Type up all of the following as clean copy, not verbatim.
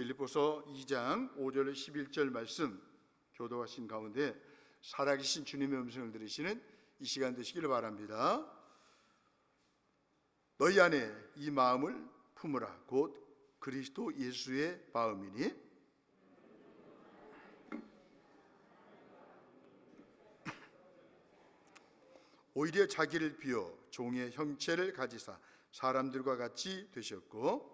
빌립보서 2장 5절 11절 말씀 교도하신 가운데 살아계신 주님의 음성을 들으시는 이 시간 되시기를 바랍니다. 너희 안에 이 마음을 품으라. 곧 그리스도 예수의 마음이니 오히려 자기를 비워 종의 형체를 가지사 사람들과 같이 되셨고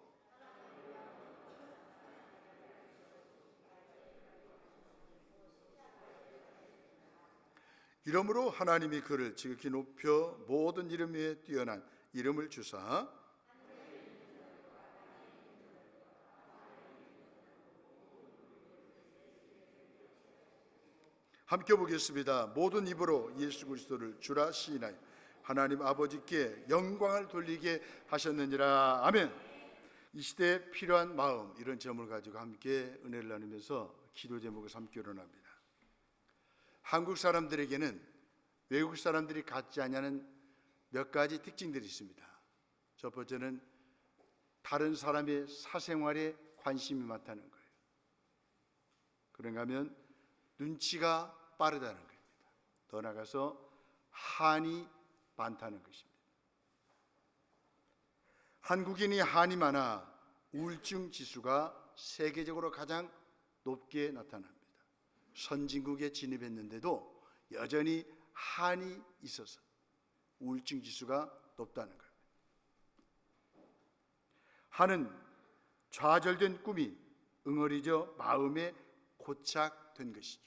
이러므로 하나님이 그를 지극히 높여 모든 이름 위에 뛰어난 이름을 주사 함께 보겠습니다. 모든 입으로 예수 그리스도를 주라 시인하여 하나님 아버지께 영광을 돌리게 하셨느니라. 아멘. 이 시대에 필요한 마음, 이런 점을 가지고 함께 은혜를 나누면서 기도 제목을 삼기로 합니다. 한국 사람들에게는 외국 사람들이 갖지 않냐는 몇 가지 특징들이 있습니다. 첫 번째는 다른 사람의 사생활에 관심이 많다는 거예요. 그런가 하면 눈치가 빠르다는 겁니다. 더 나아가서 한이 많다는 것입니다. 한국인이 한이 많아 우울증 지수가 세계적으로 가장 높게 나타납니다. 선진국에 진입했는데도 여전히 한이 있어서 우울증 지수가 높다는 거예요. 한은 좌절된 꿈이 응어리져 마음에 고착된 것이죠.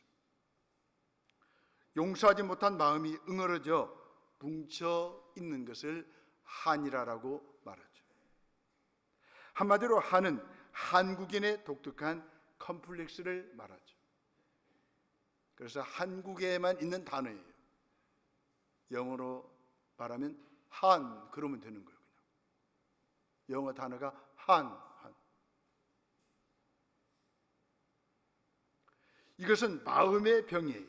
용서하지 못한 마음이 응어러져 뭉쳐 있는 것을 한이라고 말하죠. 한마디로 한은 한국인의 독특한 컴플렉스를 말하죠. 그래서 한국에만 있는 단어예요. 영어로 말하면 한 그러면 되는 거예요. 그냥 영어 단어가 한. 이것은 마음의 병이에요.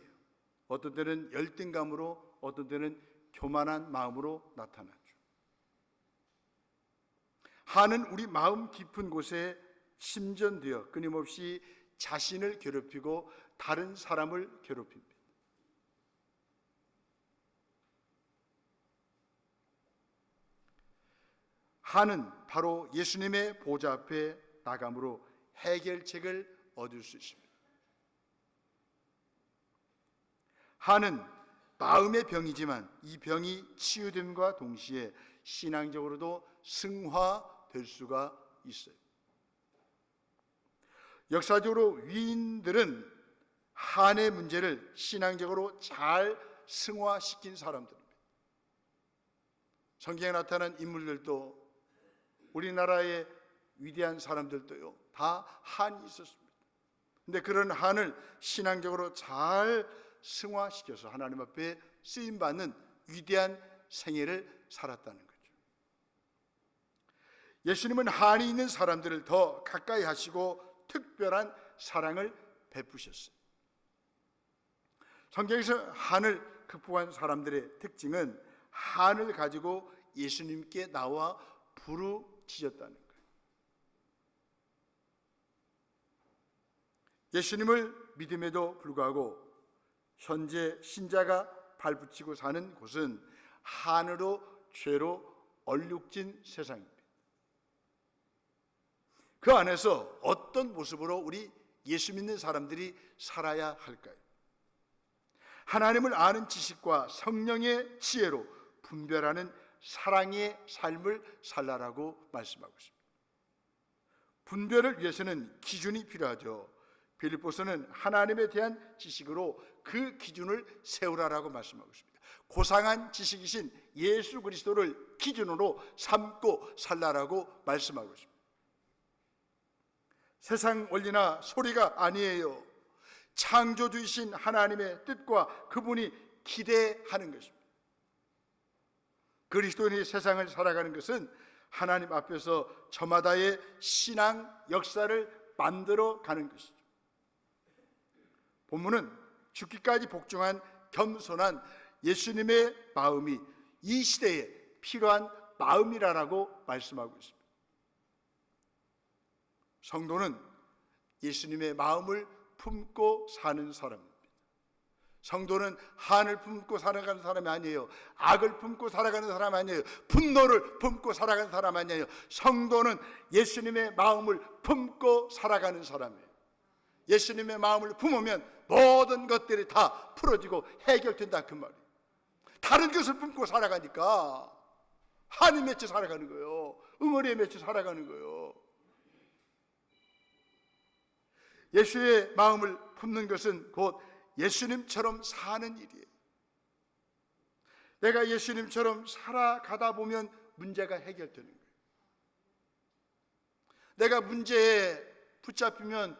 어떤 때는 열등감으로, 어떤 때는 교만한 마음으로 나타나죠. 한은 우리 마음 깊은 곳에 심전되어 끊임없이 자신을 괴롭히고 다른 사람을 괴롭힙니다. 한은 바로 예수님의 보좌 앞에 나감으로 해결책을 얻을 수 있습니다. 한은 마음의 병이지만 이 병이 치유됨과 동시에 신앙적으로도 승화될 수가 있어요. 역사적으로 위인들은 한의 문제를 신앙적으로 잘 승화시킨 사람들입니다. 성경에 나타난 인물들도 우리나라의 위대한 사람들도요, 다 한이 있었습니다. 그런데 그런 한을 신앙적으로 잘 승화시켜서 하나님 앞에 쓰임받는 위대한 생애를 살았다는 거죠. 예수님은 한이 있는 사람들을 더 가까이 하시고 특별한 사랑을 베푸셨어요. 성경에서 한을 극복한 사람들의 특징은 한을 가지고 예수님께 나와 부르짖었다는 거예요. 예수님을 믿음에도 불구하고 현재 신자가 발붙이고 사는 곳은 한으로 죄로 얼룩진 세상입니다. 그 안에서 어떤 모습으로 우리 예수 믿는 사람들이 살아야 할까요? 하나님을 아는 지식과 성령의 지혜로 분별하는 사랑의 삶을 살라라고 말씀하고 있습니다. 분별을 위해서는 기준이 필요하죠. 빌립보서는 하나님에 대한 지식으로 그 기준을 세우라라고 말씀하고 있습니다. 고상한 지식이신 예수 그리스도를 기준으로 삼고 살라라고 말씀하고 있습니다. 세상 원리나 소리가 아니에요. 창조주이신 하나님의 뜻과 그분이 기대하는 것입니다. 그리스도인이 세상을 살아가는 것은 하나님 앞에서 저마다의 신앙 역사를 만들어 가는 것이죠. 본문은 죽기까지 복종한 겸손한 예수님의 마음이 이 시대에 필요한 마음이라고 말씀하고 있습니다. 성도는 예수님의 마음을 품고 사는 사람입니다. 성도는 한을 품고 살아가는 사람이 아니에요. 악을 품고 살아가는 사람 아니에요. 분노를 품고 살아가는 사람 아니에요. 성도는 예수님의 마음을 품고 살아가는 사람이에요. 예수님의 마음을 품으면 모든 것들이 다 풀어지고 해결된다 그 말이에요. 다른 것을 품고 살아가니까 한이 맺혀 살아가는 거예요. 응어리에 맺혀 살아가는 거예요. 예수의 마음을 품는 것은 곧 예수님처럼 사는 일이에요. 내가 예수님처럼 살아가다 보면 문제가 해결되는 거예요. 내가 문제에 붙잡히면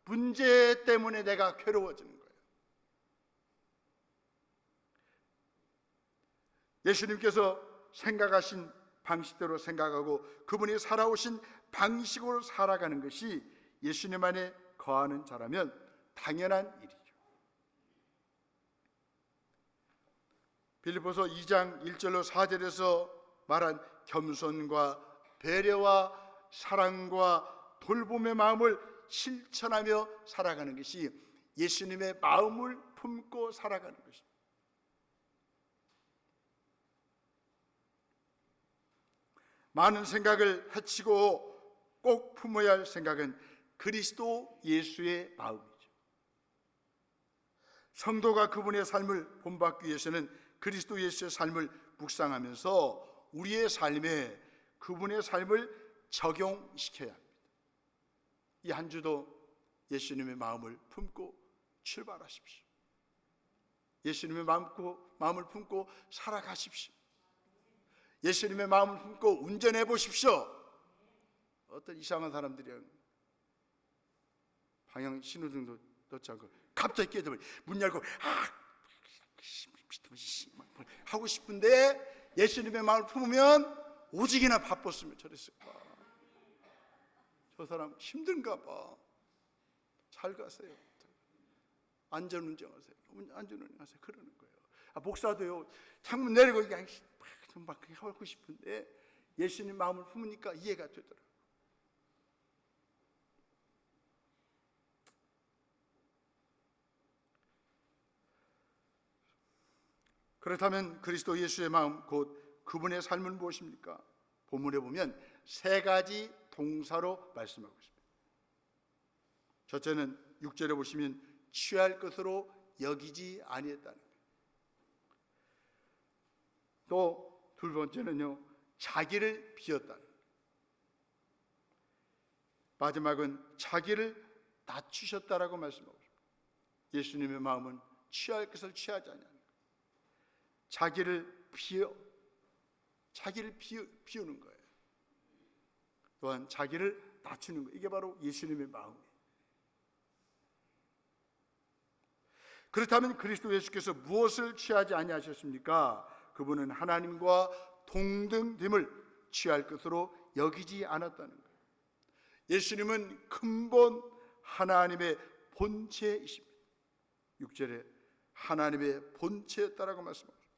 문제 때문에 내가 괴로워지는 거예요. 예수님께서 생각하신 방식대로 생각하고 그분이 살아오신 방식으로 살아가는 것이 예수님 안에 거하는 자라면 당연한 일이죠. 빌립보서 2장 1절로 4절에서 말한 겸손과 배려와 사랑과 돌봄의 마음을 실천하며 살아가는 것이 예수님의 마음을 품고 살아가는 것입니다. 많은 생각을 해치고 꼭 품어야 할 생각은 그리스도 예수의 마음이죠. 성도가 그분의 삶을 본받기 위해서는 그리스도 예수의 삶을 묵상하면서 우리의 삶에 그분의 삶을 적용시켜야 합니다. 이 한 주도 예수님의 마음을 품고 출발하십시오. 예수님의 마음을 품고 살아가십시오. 예수님의 마음을 품고 운전해 보십시오. 어떤 이상한 사람들이 방향 신호등도 넣지 않고 갑자기 깨져버려 문 열고 하고 싶은데 예수님의 마음을 품으면 오직이나 바빴으면 저랬을까. 저 사람 힘든가 봐. 잘 가세요. 안전운전하세요. 안전운전하세요. 그러는 거예요. 목사도요. 창문 내리고 그냥 막 하고 싶은데 예수님 마음을 품으니까 이해가 되더라고요. 그렇다면 그리스도 예수의 마음 곧 그분의 삶은 무엇입니까? 본문에 보면 세 가지 동사로 말씀하고 있습니다. 첫째는 6절에 보시면 취할 것으로 여기지 아니했다는 거예요. 또 두 번째는요, 자기를 비웠다는 거예요. 마지막은 자기를 낮추셨다라고 말씀하고 있습니다. 예수님의 마음은 취할 것을 취하지 않냐는 거예요. 자기를 비우는 거예요. 또한 자기를 낮추는 거예요. 이게 바로 예수님의 마음이에요. 그렇다면 그리스도 예수께서 무엇을 취하지 아니하셨습니까? 그분은 하나님과 동등됨을 취할 것으로 여기지 않았다는 거예요. 예수님은 근본 하나님의 본체이십니다. 6절에 하나님의 본체였다라고 말씀합니다.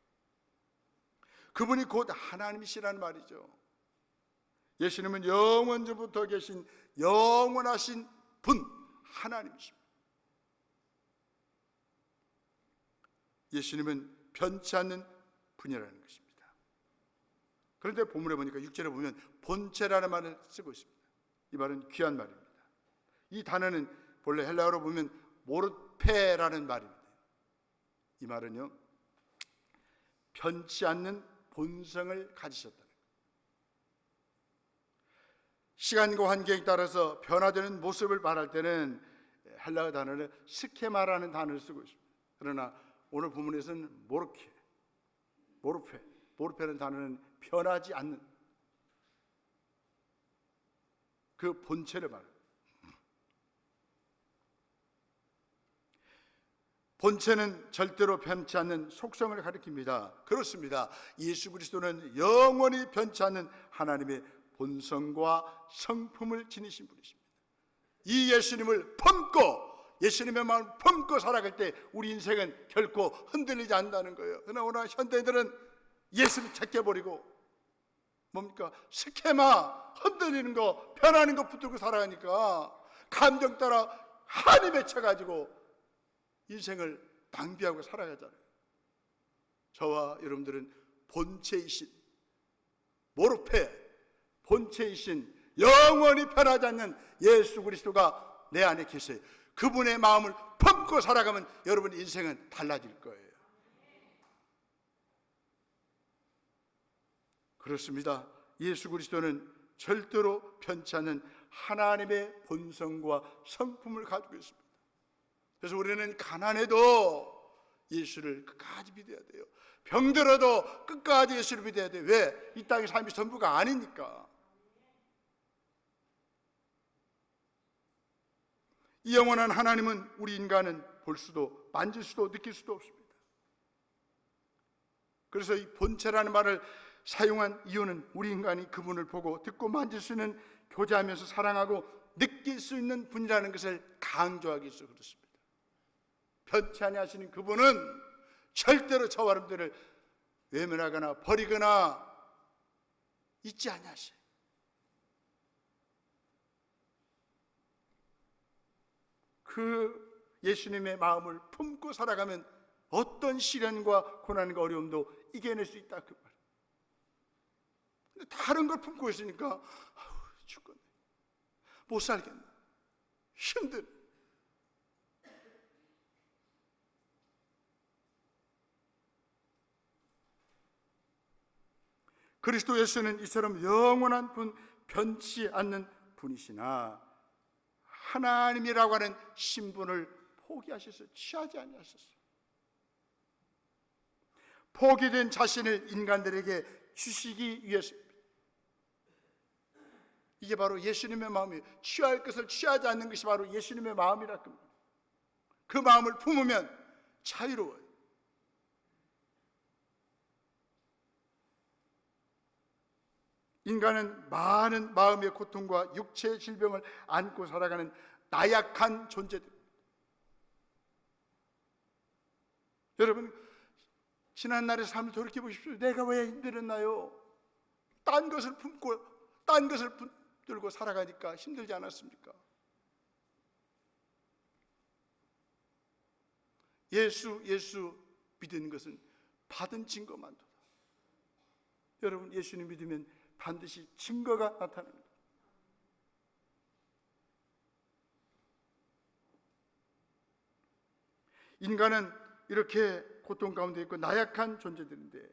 그분이 곧 하나님이시라는 말이죠. 예수님은 영원전부터 계신 영원하신 분 하나님이십니다. 예수님은 변치 않는 분이라는 것입니다. 그런데 본문에 보니까 6절에 보면 본체라는 말을 쓰고 있습니다. 이 말은 귀한 말입니다. 이 단어는 본래 헬라어로 보면 모르페라는 말입니다. 이 말은요, 변치 않는 본성을 가지셨다는 거예요. 시간과 환경에 따라서 변화되는 모습을 말할 때는 헬라어 단어를 스케마라는 단어를 쓰고 있습니다. 그러나 오늘 본문에서는 모르페라는 단어는 변하지 않는 그 본체를 말합니다. 본체는 절대로 변치 않는 속성을 가리킵니다. 그렇습니다. 예수 그리스도는 영원히 변치 않는 하나님의 본성과 성품을 지니신 분이십니다. 이 예수님을 품고 예수님의 마음을 품고 살아갈 때 우리 인생은 결코 흔들리지 않는다는 거예요. 그러나 오늘 현대인들은 예수를 제껴버리고 뭡니까? 스케마, 흔들리는 거, 변하는 거 붙들고 살아가니까 감정 따라 한이 맺혀가지고 인생을 낭비하고 살아가잖아요. 저와 여러분들은 본체이신 모로페, 본체이신 영원히 변하지 않는 예수 그리스도가 내 안에 계세요. 그분의 마음을 품고 살아가면 여러분 인생은 달라질 거예요. 그렇습니다. 예수 그리스도는 절대로 변치 않는 하나님의 본성과 성품을 가지고 있습니다. 그래서 우리는 가난해도 예수를 끝까지 믿어야 돼요. 병들어도 끝까지 예수를 믿어야 돼요. 왜? 이 땅의 삶이 전부가 아니니까. 이 영원한 하나님은 우리 인간은 볼 수도 만질 수도 느낄 수도 없습니다. 그래서 이 본체라는 말을 사용한 이유는 우리 인간이 그분을 보고 듣고 만질 수 있는, 교제하면서 사랑하고 느낄 수 있는 분이라는 것을 강조하기 위해서 그렇습니다. 변치 아니하시는 그분은 절대로 저와 여러분들을 외면하거나 버리거나 잊지 아니하셔요. 그 예수님의 마음을 품고 살아가면 어떤 시련과 고난과 어려움도 이겨낼 수 있다 그 말. 근데 다른 걸 품고 있으니까 죽겠네, 못 살겠네, 힘든. 그리스도 예수는 이처럼 영원한 분, 변치 않는 분이시나 하나님이라고 하는 신분을 포기하셔서 취하지 아니하셨어요. 포기된 자신을 인간들에게 주시기 위해서입니다. 이게 바로 예수님의 마음이에요. 취할 것을 취하지 않는 것이 바로 예수님의 마음이라 겁니다. 그 마음을 품으면 자유로워요. 인간은 많은 마음의 고통과 육체의 질병을 안고 살아가는 나약한 존재들. 여러분, 지난날의 삶을 돌이켜 보십시오. 내가 왜 힘들었나요? 딴 것을 품고 딴 것을 붙들고 살아가니까 힘들지 않았습니까? 예수 믿는 것은 받은 증거만도다. 여러분, 예수님 믿으면 반드시 증거가 나타납니다. 인간은 이렇게 고통 가운데 있고 나약한 존재들인데,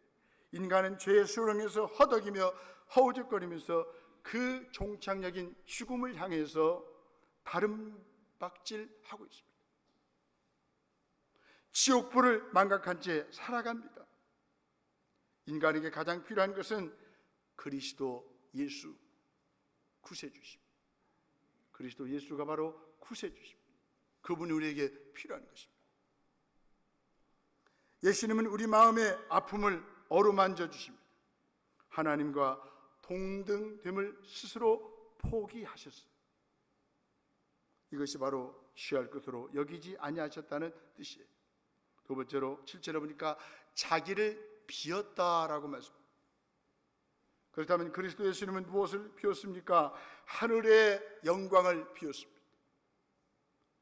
인간은 죄의 수렁에서 허덕이며 허우적거리면서 그 종착역인 죽음을 향해서 다름박질하고 있습니다. 지옥불을 망각한 채 살아갑니다. 인간에게 가장 필요한 것은 그리스도 예수 구세주십니다. 그리스도 예수가 바로 구세주십니다. 그분이 우리에게 필요한 것입니다. 예수님은 우리 마음의 아픔을 어루만져 주십니다. 하나님과 동등됨을 스스로 포기하셨어요. 이것이 바로 취할 것으로 여기지 아니하셨다는 뜻이에요. 두 번째로 7절에 보니까 자기를 비웠다라고 말씀합니다. 그렇다면 그리스도 예수님은 무엇을 비웠습니까? 하늘의 영광을 비웠습니다.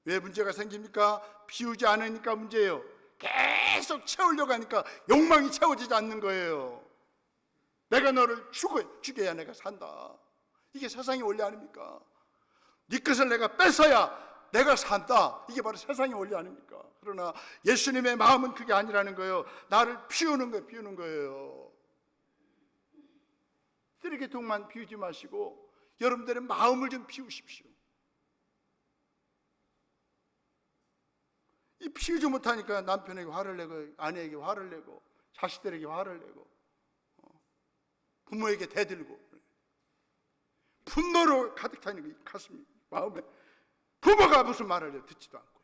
왜 문제가 생깁니까? 비우지 않으니까 문제예요. 계속 채우려고 하니까 욕망이 채워지지 않는 거예요. 내가 너를 죽여야 내가 산다. 이게 세상의 원리 아닙니까? 네 것을 내가 뺏어야 내가 산다. 이게 바로 세상의 원리 아닙니까? 그러나 예수님의 마음은 그게 아니라는 거예요. 나를 비우는 거예요. 쓰레기통만 비우지 마시고 여러분들의 마음을 좀 비우십시오. 이 비우지 못하니까 남편에게 화를 내고 아내에게 화를 내고 자식들에게 화를 내고 부모에게 대들고 분노로 가득 차는 게 가슴이 마음에, 부모가 무슨 말을 해 듣지도 않고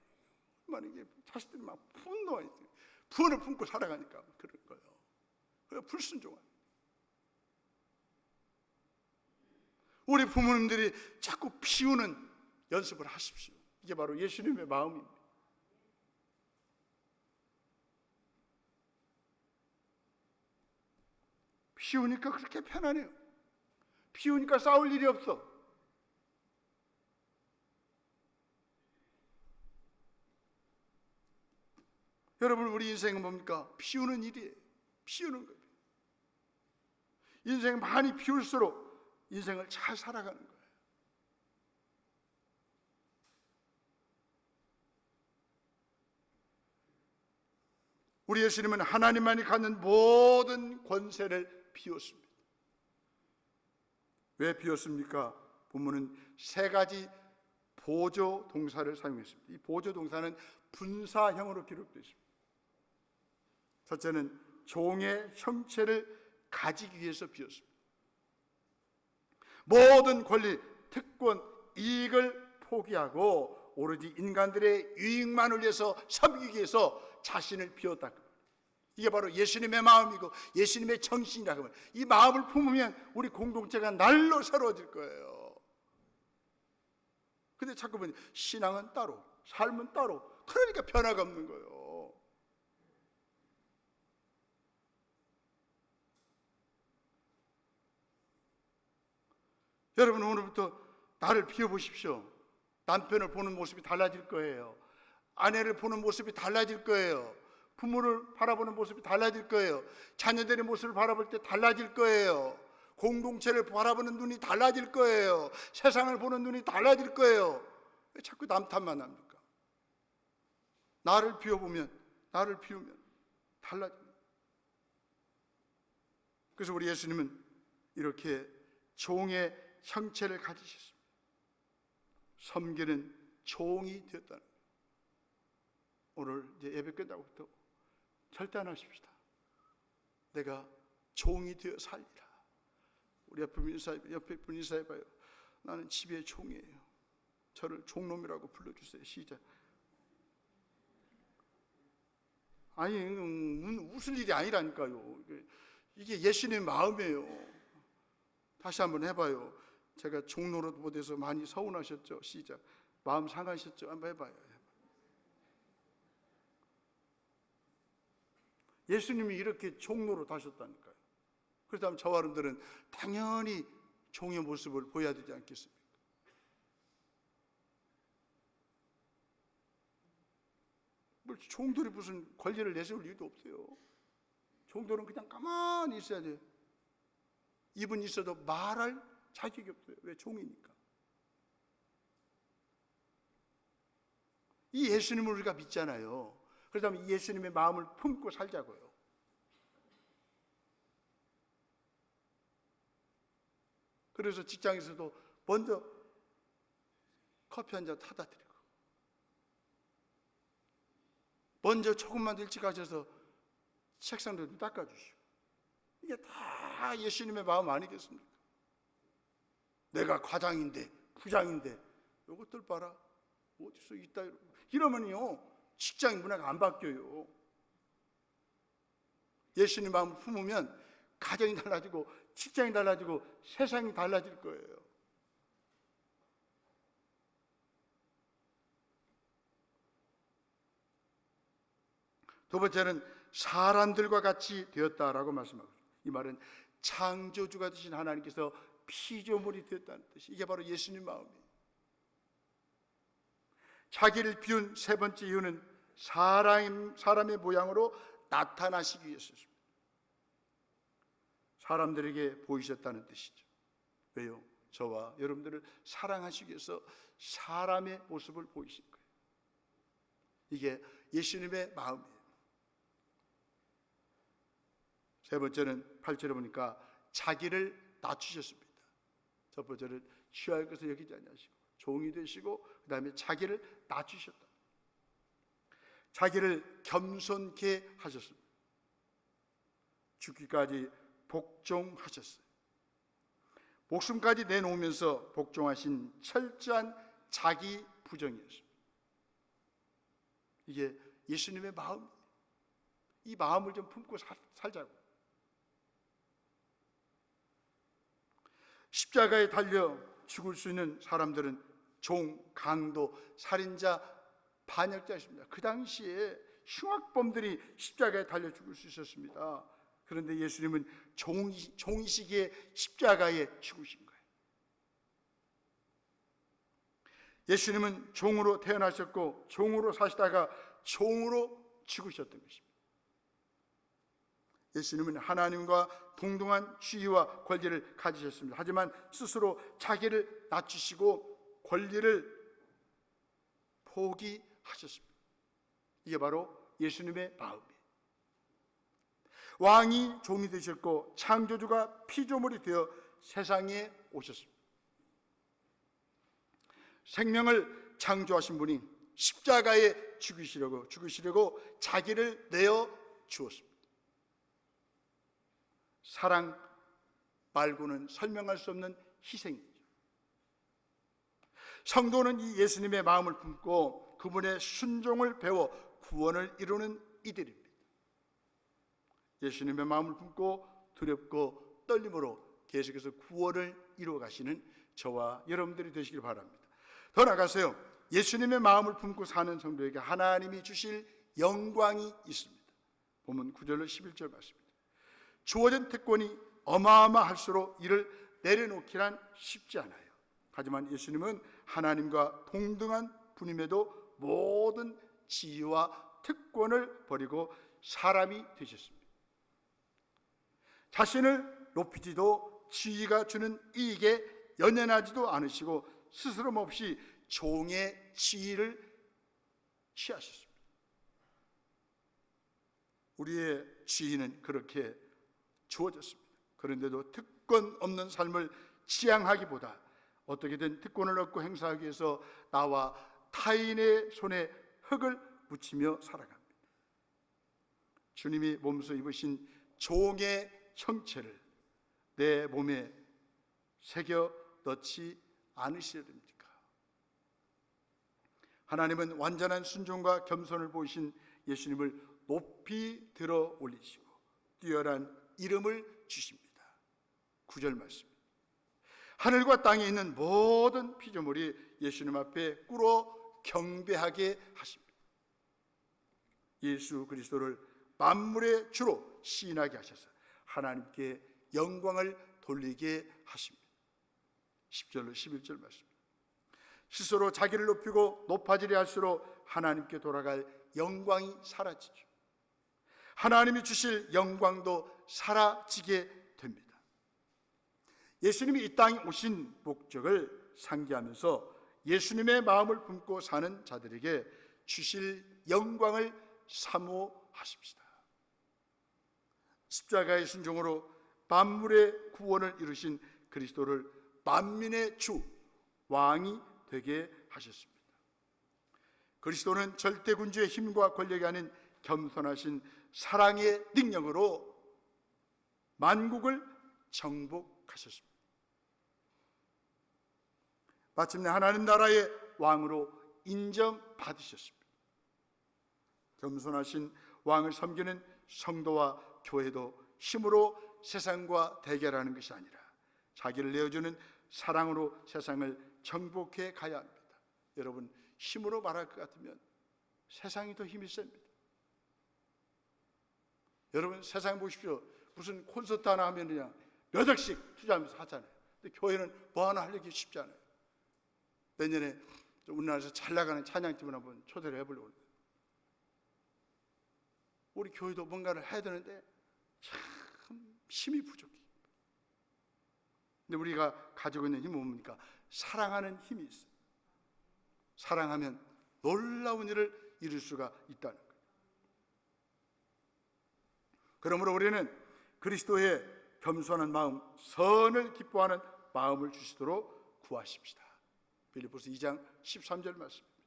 얼마나 이게 자식들이 막 분을 품고 살아가니까 그런 거예요. 그래서 불순종하는. 우리 부모님들이 자꾸 비우는 연습을 하십시오. 이게 바로 예수님의 마음입니다. 비우니까 그렇게 편하네요. 비우니까 싸울 일이 없어. 여러분, 우리 인생은 뭡니까? 피우는 일이에요. 피우는 거예요. 인생 많이 피울수록 인생을 잘 살아가는 거예요. 우리 예수님은 하나님만이 갖는 모든 권세를 피웠습니다. 왜 피웠습니까? 본문은 세 가지 보조 동사를 사용했습니다. 이 보조 동사는 분사형으로 기록되어 있습니다. 첫째는 종의 형체를 가지기 위해서 피웠습니다. 모든 권리, 특권, 이익을 포기하고 오로지 인간들의 유익만을 위해서 섬기기 위해서 자신을 비웠다. 이게 바로 예수님의 마음이고 예수님의 정신이라고 합니다. 이 마음을 품으면 우리 공동체가 날로 새로워질 거예요. 근데 자꾸 보니 신앙은 따로, 삶은 따로. 그러니까 변화가 없는 거예요. 여러분, 오늘부터 나를 비워보십시오. 남편을 보는 모습이 달라질 거예요. 아내를 보는 모습이 달라질 거예요. 부모를 바라보는 모습이 달라질 거예요. 자녀들의 모습을 바라볼 때 달라질 거예요. 공동체를 바라보는 눈이 달라질 거예요. 세상을 보는 눈이 달라질 거예요. 왜 자꾸 남 탓만 합니까? 나를 비우면 달라집니다. 그래서 우리 예수님은 이렇게 종의 형체를 가지셨습니다. 섬기는 종이 되었다는 거예요. 오늘 이제 예배 끝나고부터 결단하십시다. 내가 종이 되어 살리라. 우리 옆에 분 인사해봐요. 나는 집의 종이에요. 저를 종놈이라고 불러주세요. 시작. 아니, 웃을 일이 아니라니까요. 이게 예수님의 마음이에요. 다시 한번 해봐요. 제가 종로로 못해서 많이 서운하셨죠? 시작. 마음 상하셨죠? 한번 해봐요. 예수님이 이렇게 종로로 다셨다니까요. 그렇다면 저와 여러분들은 당연히 종의 모습을 보여야 되지 않겠습니까? 종들이 무슨 권리를 내세울 이유도 없어요. 종들은 그냥 가만히 있어야 돼요. 입은 있어도 말할 자격이 없어요. 왜? 종이니까. 이 예수님을 우리가 믿잖아요. 그렇다면 이 예수님의 마음을 품고 살자고요. 그래서 직장에서도 먼저 커피 한 잔 타다 드리고, 먼저 조금만 일찍 가셔서 책상도 좀 닦아주시고, 이게 다 예수님의 마음 아니겠습니까? 내가 과장인데 부장인데 이것들 봐라, 어디서 있다 이러면요 직장 문화가 안 바뀌어요. 예수님 마음을 품으면 가정이 달라지고 직장이 달라지고 세상이 달라질 거예요. 두 번째는 사람들과 같이 되었다라고 말씀하고, 이 말은 창조주가 되신 하나님께서 피조물이 되었다는 뜻이, 이게 바로 예수님 마음이에요. 자기를 비운 세 번째 이유는 사람의 모양으로 나타나시기 위해서입니다. 사람들에게 보이셨다는 뜻이죠. 왜요? 저와 여러분들을 사랑하시기 위해서 사람의 모습을 보이신 거예요. 이게 예수님의 마음이에요. 세 번째는 8절에 보니까 자기를 낮추셨습니다. 첫 번째는 취할 것을 여기지 아니하시고 종이 되시고, 그 다음에 자기를 낮추셨다. 자기를 겸손케 하셨습니다. 죽기까지 복종하셨어요. 목숨까지 내놓으면서 복종하신 철저한 자기 부정이었습니다. 이게 예수님의 마음이에요. 이 마음을 좀 품고 살자고. 십자가에 달려 죽을 수 있는 사람들은 종, 강도, 살인자, 반역자였습니다. 그 당시에 흉악범들이 십자가에 달려 죽을 수 있었습니다. 그런데 예수님은 종이시기에 십자가에 죽으신 거예요. 예수님은 종으로 태어나셨고 종으로 사시다가 종으로 죽으셨던 것입니다. 예수님은 하나님과 동등한 지위와 권리를 가지셨습니다. 하지만 스스로 자기를 낮추시고 권리를 포기하셨습니다. 이게 바로 예수님의 마음이에요. 왕이 종이 되셨고 창조주가 피조물이 되어 세상에 오셨습니다. 생명을 창조하신 분이 십자가에 죽으시려고 자기를 내어 주었습니다. 사랑 말고는 설명할 수 없는 희생이죠. 성도는 이 예수님의 마음을 품고 그분의 순종을 배워 구원을 이루는 이들입니다. 예수님의 마음을 품고 두렵고 떨림으로 계속해서 구원을 이루어 가시는 저와 여러분들이 되시길 바랍니다. 더 나아가서요, 예수님의 마음을 품고 사는 성도에게 하나님이 주실 영광이 있습니다. 보면 9절로 11절 말씀입니다. 주어진 특권이 어마어마할수록 이를 내려놓기란 쉽지 않아요. 하지만 예수님은 하나님과 동등한 분임에도 모든 지위와 특권을 버리고 사람이 되셨습니다. 자신을 높이지도 지위가 주는 이익에 연연하지도 않으시고 스스럼 없이 종의 지위를 취하셨습니다. 우리의 지위는 그렇게 주어졌습니다. 그런데도 특권 없는 삶을 지향하기보다 어떻게든 특권을 얻고 행사하기 위해서 나와 타인의 손에 흙을 묻히며 살아갑니다. 주님이 몸소 입으신 종의 형체를 내 몸에 새겨 넣지 않으셔야 됩니까? 하나님은 완전한 순종과 겸손을 보이신 예수님을 높이 들어 올리시고 뛰어난 이름을 주십니다. 9절 말씀. 하늘과 땅에 있는 모든 피조물이 예수님 앞에 꿇어 경배하게 하십니다. 예수 그리스도를 만물의 주로 시인하게 하셔서 하나님께 영광을 돌리게 하십니다. 10절로 11절 말씀입니다. 스스로 자기를 높이고 높아지려 할수록 하나님께 돌아갈 영광이 사라지죠. 하나님이 주실 영광도 사라지게 됩니다. 예수님이 이 땅에 오신 목적을 상기하면서 예수님의 마음을 품고 사는 자들에게 주실 영광을 사모하십시다. 십자가의 순종으로 만물의 구원을 이루신 그리스도를 만민의 주, 왕이 되게 하셨습니다. 그리스도는 절대군주의 힘과 권력이 아닌 겸손하신 사랑의 능력으로 만국을 정복하셨습니다. 마침내 하나님 나라의 왕으로 인정받으셨습니다. 겸손하신 왕을 섬기는 성도와 교회도 힘으로 세상과 대결하는 것이 아니라 자기를 내어주는 사랑으로 세상을 정복해 가야 합니다. 여러분, 힘으로 말할 것 같으면 세상이 더 힘이 셉니다. 여러분, 세상 보십시오. 무슨 콘서트 하나 하면 그냥 몇 억씩 투자하면서 하잖아요. 근데 교회는 뭐 하나 하려기 쉽지 않아요. 내년에 우리나라에서 잘 나가는 찬양팀을 한번 초대를 해보려고 합니다. 우리 교회도 뭔가를 해야 되는데 참 힘이 부족해. 근데 우리가 가지고 있는 힘은 뭡니까? 사랑하는 힘이 있어요. 사랑하면 놀라운 일을 이룰 수가 있다는 거예요. 그러므로 우리는 그리스도의 겸손한 마음, 선을 기뻐하는 마음을 주시도록 구하십시다. 빌립보서 2장 13절 말씀입니다.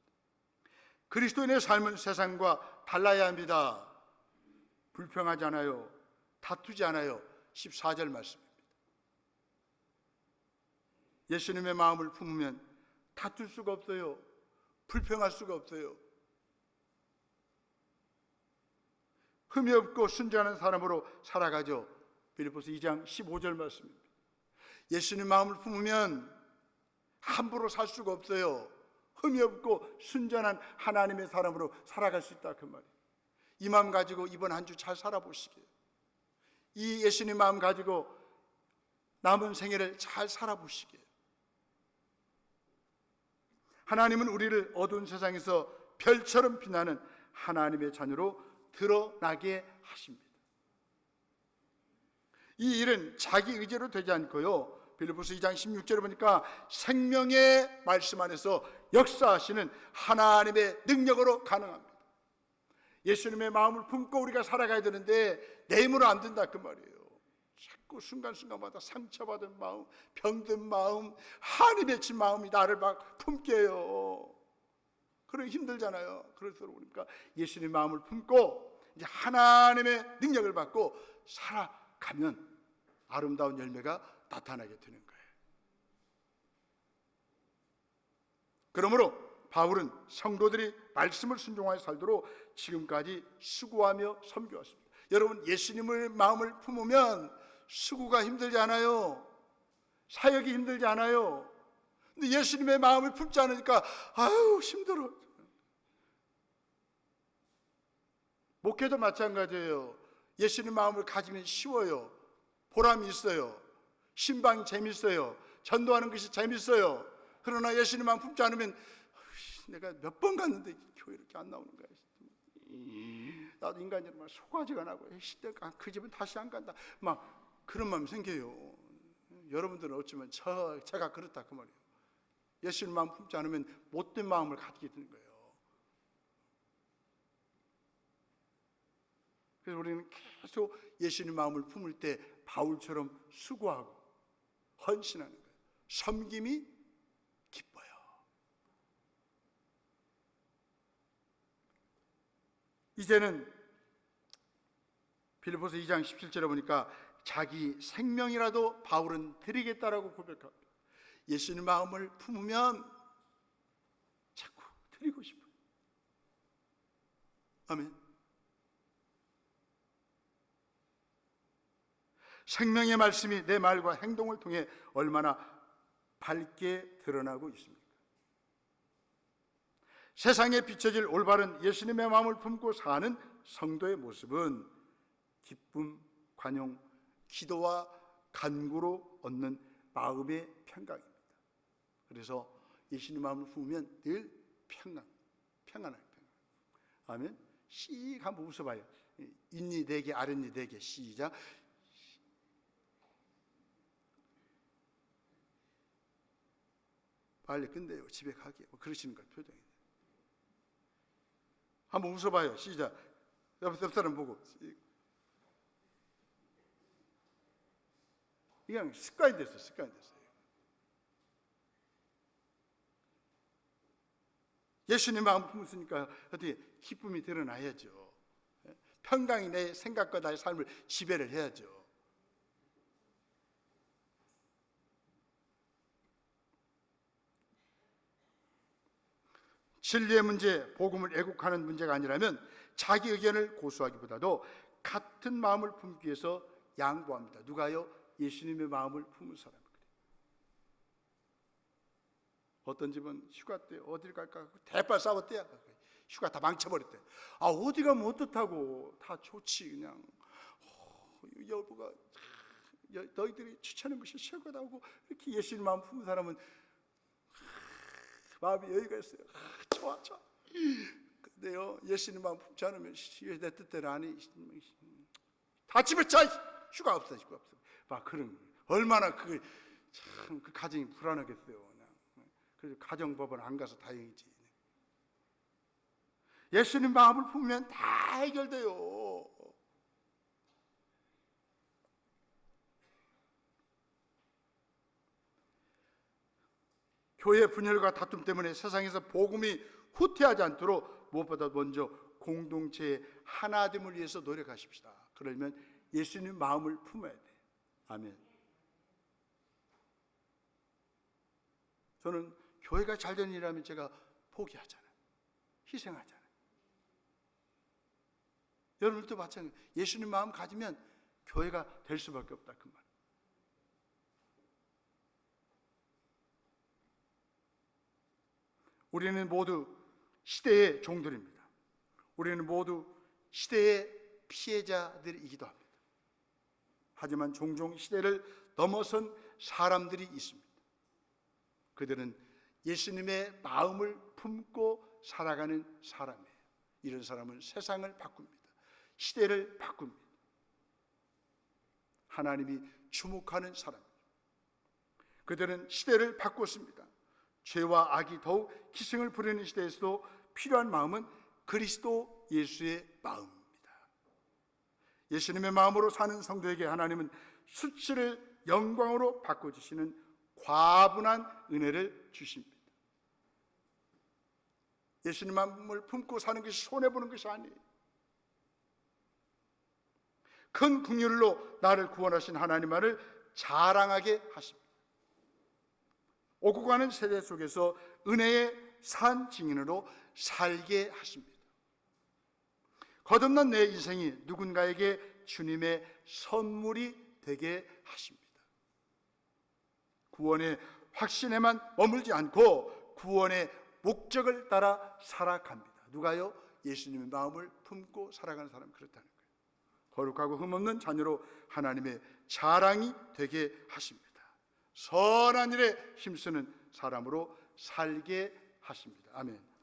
그리스도인의 삶은 세상과 달라야 합니다. 불평하지 않아요. 다투지 않아요. 14절 말씀입니다. 예수님의 마음을 품으면 다툴 수가 없어요. 불평할 수가 없어요. 흠이 없고 순전한 사람으로 살아가죠. 빌립보서 2장 15절 말씀입니다. 예수님 마음을 품으면 함부로 살 수가 없어요. 흠이 없고 순전한 하나님의 사람으로 살아갈 수 있다 그 말이에요. 이 마음 가지고 이번 한 주 잘 살아보시게요. 이 예수님 마음 가지고 남은 생애를 잘 살아보시게요. 하나님은 우리를 어두운 세상에서 별처럼 빛나는 하나님의 자녀로 드러나게 하십니다. 이 일은 자기 의지로 되지 않고요, 빌립보서 2장 16절에 보니까 생명의 말씀 안에서 역사하시는 하나님의 능력으로 가능합니다. 예수님의 마음을 품고 우리가 살아가야 되는데 내 힘으로 안 된다 그 말이에요. 자꾸 순간순간마다 상처받은 마음, 병든 마음, 한이 맺힌 마음이 나를 막 품게 해요. 그러기 힘들잖아요. 그래서 그러니까 예수님의 마음을 품고 이제 하나님의 능력을 받고 살아가면 아름다운 열매가 나타나게 되는 거예요. 그러므로 바울은 성도들이 말씀을 순종하여 살도록 지금까지 수고하며 섬겨왔습니다. 여러분, 예수님의 마음을 품으면 수고가 힘들지 않아요. 사역이 힘들지 않아요. 근데 예수님의 마음을 품지 않으니까 아유 힘들어. 목회도 마찬가지예요. 예수님 마음을 가지면 쉬워요. 보람이 있어요. 신방이 재밌어요. 전도하는 것이 재밌어요. 그러나 예수님 마음 품지 않으면 내가 몇 번 갔는데 교회 이렇게 안 나오는 거야. 나도 인간적으로 속아지가 나고 그 집은 다시 안 간다. 막 그런 마음이 생겨요. 여러분들은 어쩌면 제가 그렇다 그 말이에요. 예수님 마음 품지 않으면 못된 마음을 가지게 되는 거예요. 그래서 우리는 계속 예수님 마음을 품을 때 바울처럼 수고하고 헌신하는 거예요. 섬김이 기뻐요. 이제는 빌립보서 2장 17절에 보니까 자기 생명이라도 바울은 드리겠다라고 고백합니다. 예수님 마음을 품으면 자꾸 드리고 싶어요. 아멘. 생명의 말씀이 내 말과 행동을 통해 얼마나 밝게 드러나고 있습니까? 세상에 비춰질 올바른 예수님의 마음을 품고 사는 성도의 모습은 기쁨, 관용, 기도와 간구로 얻는 마음의 평강입니다. 그래서 예수님 마음을 품으면 늘 평안해요. 아멘. 씩 한번 웃어봐요. 윗니 4개, 아랫니 4개. 시작. 빨리 끝내요. 집에 가게. 그러시는 거예요. 표정이. 한번 웃어봐요. 시작. 옆 사람 보고. 그냥 습관이 됐어요. 예수님 마음 품으니까 어떻게 기쁨이 드러나야죠. 평강이 내 생각과 나의 삶을 지배를 해야죠. 진리의 문제, 복음을 애국하는 문제가 아니라면 자기 의견을 고수하기보다도 같은 마음을 품기 위해서 양보합니다. 누가요? 예수님의 마음을 품은 사람. 어떤 집은 휴가 때 어딜 갈까 대빨 싸웠대요. 휴가 다 망쳐버렸대. 아 어디 가면 어떻다고, 다 좋지 그냥. 여보가 너희들이 추천한 것이 최고다고 이렇게 예수님 마음 품은 사람은 마음이 여유가 있어요. 좋아. 근데요 예수님 마음 품지 않으면 내 뜻대로 아니 다 집에 짜. 휴가 없어. 막 그런 거예요. 얼마나 그 참 그 가정이 불안하겠어요. 그냥. 그래서 가정법원 안 가서 다행이지. 예수님 마음을 품으면 다 해결돼요. 교회 분열과 다툼 때문에 세상에서 복음이 후퇴하지 않도록 무엇보다 먼저 공동체의 하나됨을 위해서 노력하십시다. 그러면 예수님 마음을 품어야 돼요. 아멘. 저는 교회가 잘 되는 일이라면 제가 포기하잖아요. 희생하잖아요. 여러분들도 마찬가지예요. 예수님 마음 가지면 교회가 될 수밖에 없다 그 말. 우리는 모두 시대의 종들입니다. 우리는 모두 시대의 피해자들이기도 합니다. 하지만 종종 시대를 넘어선 사람들이 있습니다. 그들은 예수님의 마음을 품고 살아가는 사람이에요. 이런 사람은 세상을 바꿉니다. 시대를 바꿉니다. 하나님이 주목하는 사람, 그들은 시대를 바꿨습니다. 죄와 악이 더욱 기승을 부리는 시대에서도 필요한 마음은 그리스도 예수의 마음입니다. 예수님의 마음으로 사는 성도에게 하나님은 수치를 영광으로 바꿔주시는 과분한 은혜를 주십니다. 예수님 마음을 품고 사는 것이 손해보는 것이 아니에요. 큰 긍휼로 나를 구원하신 하나님만을 자랑하게 하십니다. 오고 가는 세대 속에서 은혜의 산 증인으로 살게 하십니다. 거듭난 내 인생이 누군가에게 주님의 선물이 되게 하십니다. 구원의 확신에만 머물지 않고 구원의 목적을 따라 살아갑니다. 누가요? 예수님의 마음을 품고 살아가는 사람, 그렇다는 거예요. 거룩하고 흠없는 자녀로 하나님의 자랑이 되게 하십니다. 선한 일에 힘쓰는 사람으로 살게 하십니다. 아멘.